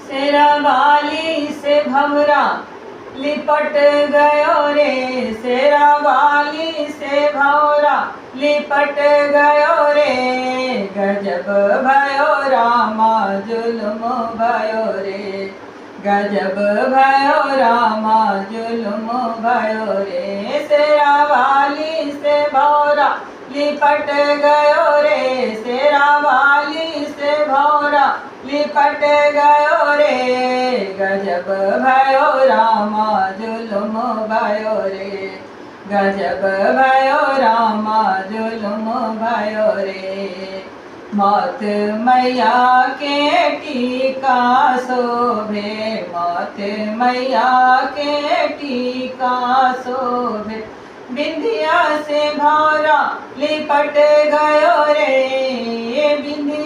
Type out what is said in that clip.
शेरावाली से भंवरा लिपट गयो रे, शेरावाली से भंवरा लिपट गयो रे, गजब भयो रामा जुल्म भयो रे, गजब भयो रामा जुल्म भयो रे, शेरावाली से भंवरा लिपट गयो रे, शेरावाली से भंवरा लिपट गयो रे, गजब भयो रामा जुल्म भयो रे, गजब भयो रामा जुल्म भयो रे। मौत मैया के टीका शोभे, मौत मैया के टीका शोभे, बिंदिया से भंवरा लिपट गयो रे, बिंदिया